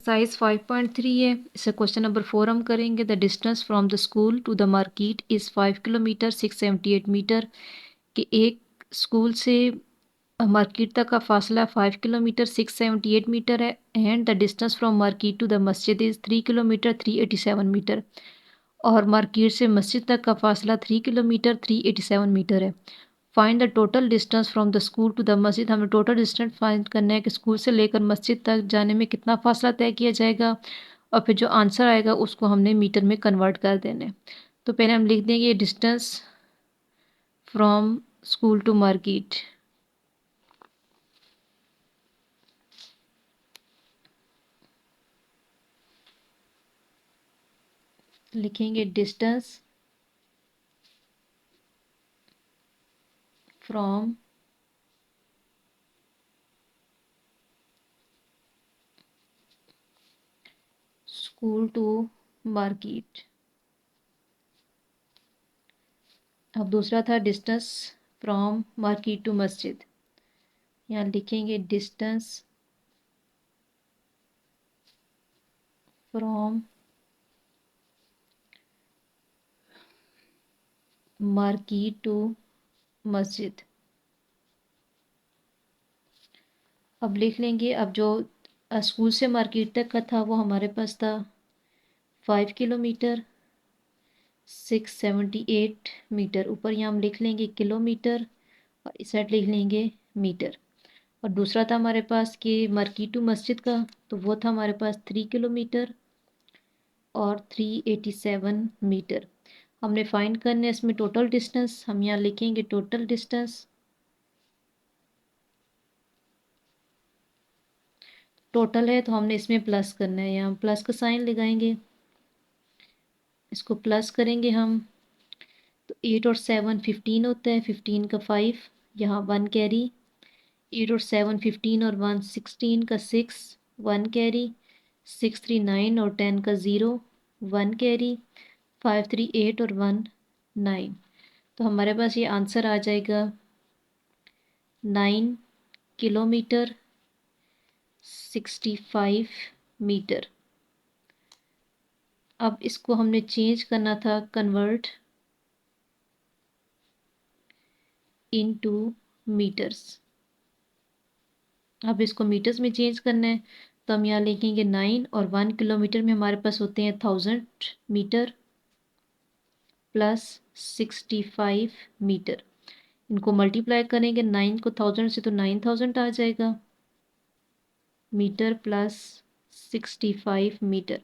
Size 5.3 है। इसे question number 4 हम करेंगे। The distance from the school to the market is 5 kilometre 678 metre. कि एक स्कूल से मार्केट तक का फासला 5 किलोमीटर 678 मीटर है। And the distance from market to the masjid is 3 kilometre 387 metre. और मार्केट से मस्जिद तक का फासला 3 किलोमीटर 387 मीटर है। Find the total distance from the school to the masjid. हमें टोटल डिस्टेंस फाइंड करना है कि स्कूल से लेकर मस्जिद तक जाने में कितना फासला तय किया जाएगा, और फिर जो आंसर आएगा उसको हमने मीटर में कन्वर्ट कर देना है। तो पहले हम लिख देंगे distance from school to market. लिखेंगे distance from school to market. अब दूसरा था डिस्टेंस फ्रॉम मार्केट टू मस्जिद। यहाँ लिखेंगे डिस्टेंस फ्रॉम मार्केट टू मस्जिद। अब लिख लेंगे। अब जो स्कूल से मार्केट तक का था वो हमारे पास था 5 किलोमीटर 678 मीटर। ऊपर यहाँ हम लिख लेंगे किलोमीटर और इस साइड लिख लेंगे मीटर। और दूसरा था हमारे पास कि मार्केट टू मस्जिद का, तो वो था हमारे पास 3 किलोमीटर और 387 मीटर। हमने फाइंड करना है इसमें टोटल डिस्टेंस। हम यहाँ लिखेंगे टोटल डिस्टेंस। टोटल है तो हमने इसमें प्लस करना है, यहाँ प्लस का साइन लगाएंगे, इसको प्लस करेंगे हम। तो 8 और 7 15 होता है, 15 का 5, यहाँ 1 कैरी। 8 और 7 15 और 1 16 का 6, 1 कैरी। 6 3 9 और 10 का 0, 1 कैरी। 5 3 8 और 1 9। तो हमारे पास ये आंसर आ जाएगा 9 किलोमीटर 65 मीटर। अब इसको हमने चेंज करना था, कन्वर्ट इनटू मीटर्स। अब इसको मीटर्स में चेंज करना है, तो हम यहाँ लिखेंगे 9 और 1 किलोमीटर में हमारे पास होते हैं 1000 मीटर प्लस 65 मीटर। इनको मल्टीप्लाई करेंगे 9 को 1000 से तो 9000 आ जाएगा मीटर प्लस 65 मीटर।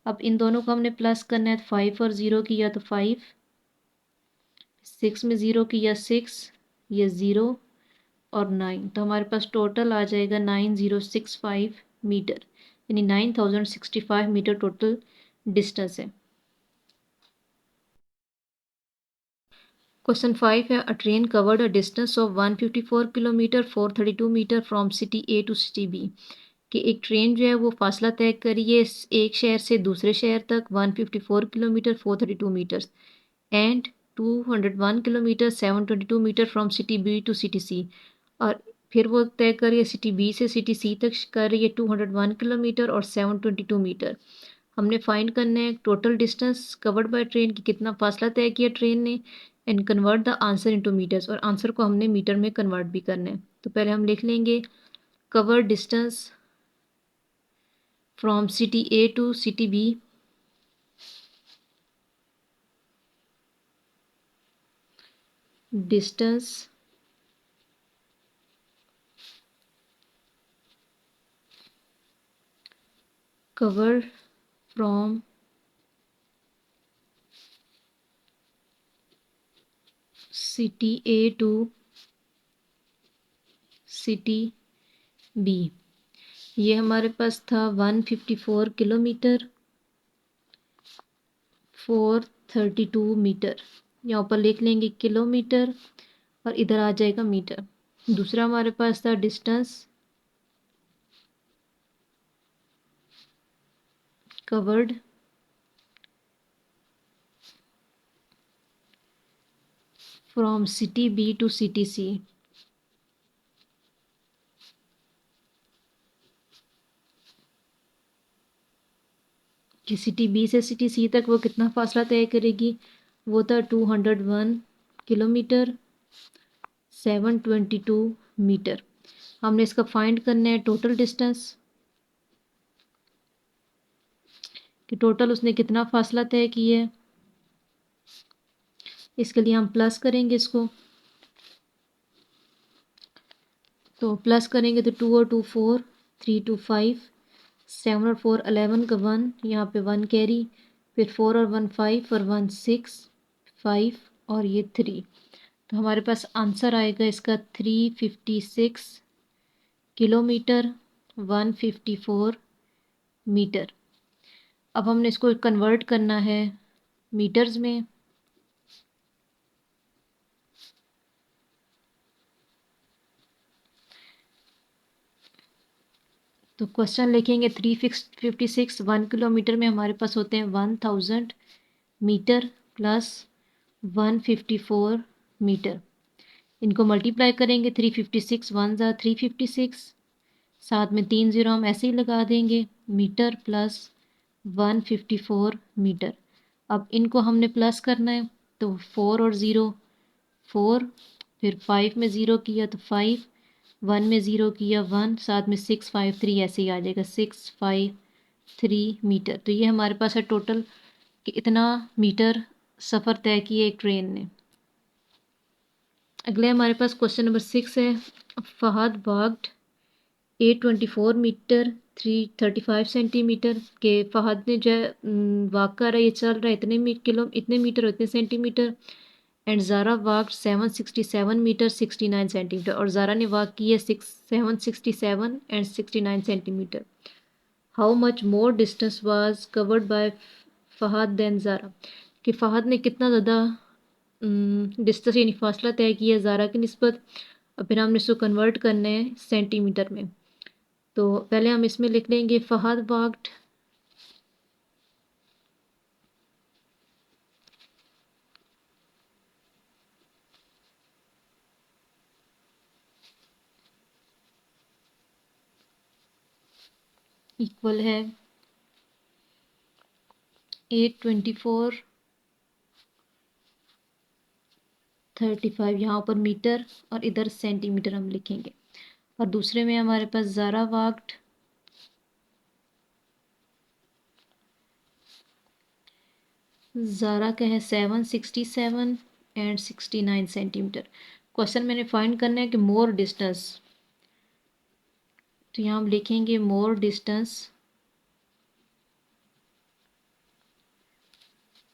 अब इन दोनों को हमने प्लस करना है, 5 और 0 किया तो 5, 6 में 0 किया 6, ये 0 और 9। तो हमारे पास टोटल आ जाएगा 9065 मीटर, यानी 9065 मीटर टोटल डिस्टेंस है। क्वेश्चन 5 है। A train covered a distance of 154 kilometre 432 metre from city A to city B. कि एक ट्रेन जो है वो फासला तय करिए एक शहर से दूसरे शहर तक 154 kilometre 432 metres and 201 kilometre 722 metre from city B to city C. और फिर वो तय करिए सिटी बी से सिटी सी तक कर रही है 201 किलोमीटर और 722 मीटर। हमने फाइंड करना है total distance covered by train की, कितना फासला तय किया ट्रेन ने, and convert the answer into metres. और आंसर को हमने मीटर में कन्वर्ट भी करना है। तो पहले हम लिख लेंगे cover distance from city A to city B distance cover from city A to city B। ये हमारे पास था 154 किलोमीटर 432 मीटर। यहाँ ऊपर लिख लेंगे किलोमीटर और इधर आ जाएगा मीटर। दूसरा हमारे पास था distance covered from city B to city C. कि सिटी बी से सिटी सी तक वो कितना फासला तय करेगी, वो था 201 किलोमीटर 722 मीटर। हमने इसका फाइंड करना है टोटल डिस्टेंस कि टोटल उसने कितना फासला तय किया है। इसके लिए हम प्लस करेंगे इसको, तो प्लस करेंगे तो 2 और 2 4, 3 2 5, 7 और 4 11 का 1, यहाँ पे 1 कैरी, फिर 4 और 1 5 और 1 6 5 और ये 3। तो हमारे पास आंसर आएगा इसका 356 किलोमीटर 154 मीटर। अब हमने इसको कन्वर्ट करना है मीटर्स में। तो क्वेश्चन लिखेंगे 356 1 किलोमीटर में हमारे पास होते हैं 1000 मीटर प्लस 154 मीटर। इनको मल्टीप्लाई करेंगे 356 वन ज़ा 356, साथ में 3 ज़ीरो हम ऐसे ही लगा देंगे, मीटर प्लस 154 मीटर। अब इनको हमने प्लस करना है तो 4 और ज़ीरो 4, फिर 5 में ज़ीरो किया तो 5, 1 में ज़ीरो किया 1, साथ में 653 ऐसे ही आ जाएगा 653 मीटर। तो ये हमारे पास है टोटल कि इतना मीटर सफ़र तय किया एक ट्रेन ने। अगले हमारे पास क्वेश्चन नंबर 6 है। फहद वॉक्ड 824 मीटर 335 सेंटीमीटर के फहद ने जो वॉक कर रहा है, ये चल रहा है इतने मीटर और इतने centimetre. And Zara walk 767 metre 69 centimetre, और ज़ारा ने वॉक की है 767 and 69 centimetre. How much more distance was covered by Fahad than Zara, कि फ़हद ने कितना ज़्यादा डिस्टेंस यानी फासला तय किया ज़ारा की निस्बत। और फिर हमने इसको कन्वर्ट करना है सेंटीमीटर में। तो पहले हम इसमें लिख लेंगे फहद वॉक्ड इक्वल है 824 35, यहाँ पर मीटर और इधर सेंटीमीटर हम लिखेंगे। और दूसरे में हमारे पास ज़ारा वॉक्ड ज़ारा का है 767 एंड 69 सेंटीमीटर। क्वेश्चन मैंने फाइंड करना है कि मोर डिस्टेंस, तो यहाँ हम लिखेंगे more distance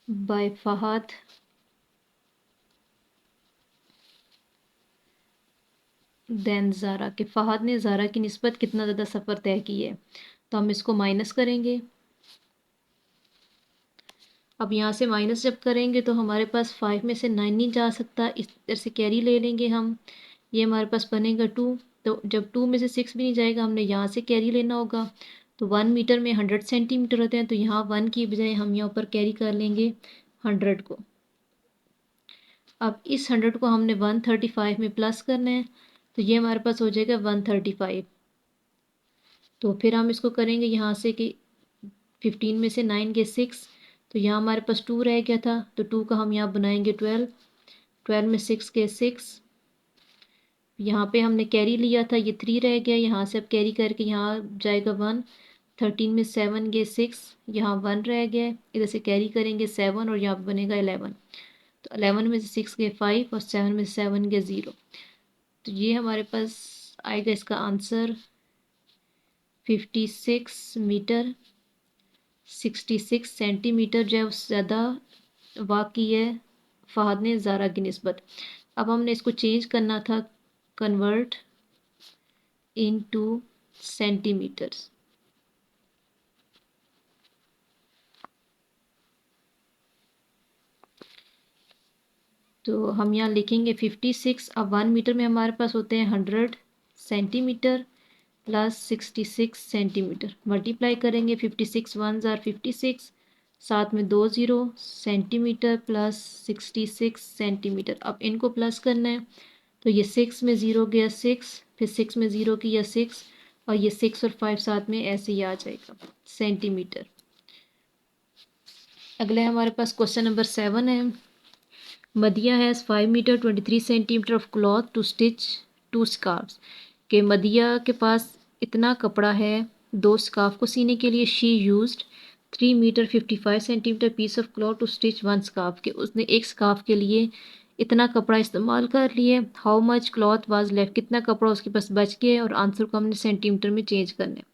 by Fahad than Zara, कि फ़हद ने ज़ारा की निस्बत कितना ज़्यादा सफ़र तय किया है। तो हम इसको माइनस करेंगे। अब यहाँ से माइनस जब करेंगे तो हमारे पास 5 में से 9 नहीं जा सकता, इस तरह से कैरी ले लेंगे हम, ये हमारे पास बनेगा 2। तो जब 2 में से 6 भी नहीं जाएगा, हमने यहाँ से कैरी लेना होगा। तो 1 मीटर में 100 सेंटीमीटर होते हैं, तो यहाँ 1 की बजाय हम यहाँ ऊपर कैरी कर लेंगे 100 को। अब इस 100 को हमने 135 में प्लस करना है, तो ये हमारे पास हो जाएगा 135। तो फिर हम इसको करेंगे यहाँ से कि 15 में से 9 गए 6, तो यहाँ हमारे पास 2 रह गया था, तो 2 का हम यहाँ बनाएंगे 12, 12 में 6 गए 6, यहाँ पे हमने कैरी लिया था, ये 3 रह गया, यहाँ से अब कैरी करके यहाँ जाएगा 1, 13 में 7 गए 6, यहाँ 1 रह गया, इधर से कैरी करेंगे 7 और यहाँ पे बनेगा 11। तो 11 में से 6 गए 5 और 7 में से 7 गए 0। तो ये हमारे पास आएगा इसका आंसर 56 मीटर 66 सेंटीमीटर जो है उससे ज़्यादा वाक़ई है फ़हद ने ज़ारा की निस्बत। अब हमने इसको चेंज करना था कन्वर्ट इनटू सेंटीमीटर्स। तो हम यहाँ लिखेंगे 56। अब 1 मीटर में हमारे पास होते हैं 100 सेंटीमीटर प्लस 66 सेंटीमीटर, मल्टीप्लाई करेंगे 56 वन ज़ार 56, साथ में 2 ज़ीरो, सेंटीमीटर प्लस 66 सेंटीमीटर। अब इनको प्लस करना है, तो ये 6 में ज़ीरो गया 6, फिर 6 में ज़ीरो किया 6, और ये 6 और 5 साथ में ऐसे ही आ जाएगा सेंटीमीटर। अगले हमारे पास क्वेश्चन नंबर 7 है। Madiya has 5 metre 23 centimetre of cloth to stitch 2 scarfs. के मदिया के पास इतना कपड़ा है 2 स्कार्फ को सीने के लिए। She used 3 metre 55 centimetre piece of cloth to stitch 1 scarf. के उसने एक स्कार्फ के लिए इतना कपड़ा इस्तेमाल कर लिए। How much cloth was left, कितना कपड़ा उसके पास बच गया, और आंसर को हमने सेंटीमीटर में चेंज करना है।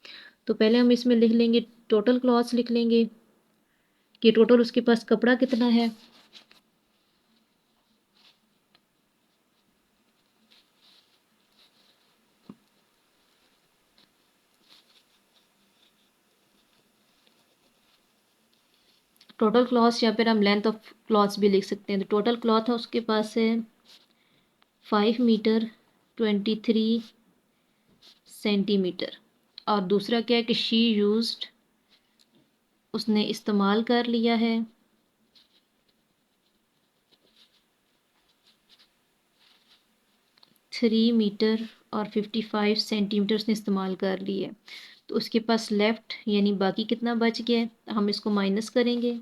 तो पहले हम इसमें लिख लेंगे टोटल क्लॉथ्स, लिख लेंगे कि टोटल उसके पास कपड़ा कितना है। टोटल क्लॉथ्स या फिर हम लेंथ ऑफ क्लॉथ्स भी लिख सकते हैं। तो टोटल क्लॉथ है उसके पास है 5 मीटर 23 सेंटीमीटर। और दूसरा क्या है कि शी यूज्ड, उसने इस्तेमाल कर लिया है 3 मीटर और 55 सेंटीमीटर उसने इस्तेमाल कर ली है। तो उसके पास लेफ्ट यानी बाकी कितना बच गया है, हम इसको माइनस करेंगे।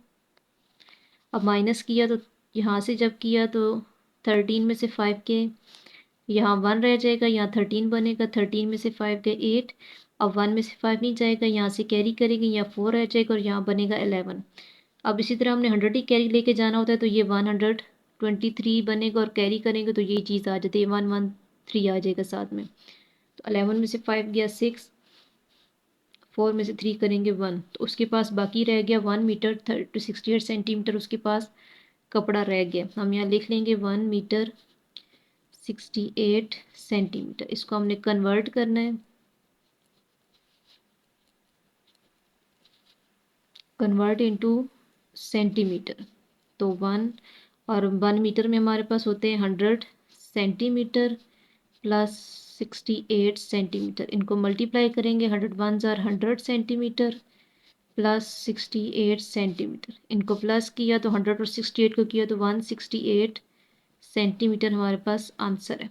अब माइनस किया तो यहाँ से जब किया तो 13 में से 5 के यहाँ 1 रह जाएगा, यहाँ 13 बनेगा, 13 में से 5 गए 8। अब 1 में से 5 नहीं जाएगा, यहाँ से कैरी करेंगे, यहाँ 4 रह जाएगा और यहाँ बनेगा 11। अब इसी तरह हमने 100 ही कैरी लेके जाना होता है, तो ये 123 बनेगा और कैरी करेंगे तो ये चीज़ आ जाती है 113 आ जाएगा साथ में। तो 11 में से 5 गया 6, 4 में से 3 करेंगे 1, तो उसके पास बाकी रह गया 1 मीटर 68 सेंटीमीटर उसके पास कपड़ा रह गया। हम यहाँ लिख लेंगे 1 मीटर 68 सेंटीमीटर। इसको हमने कन्वर्ट करना है, कन्वर्ट इनटू सेंटीमीटर। तो 1 मीटर में हमारे पास होते हैं 100 सेंटीमीटर प्लस 68 सेंटीमीटर। इनको मल्टीप्लाई करेंगे, 100 1 जार 100 सेंटीमीटर प्लस 68 सेंटीमीटर। इनको प्लस किया तो 100 और 68 को किया तो 168 सेंटीमीटर हमारे पास आंसर है।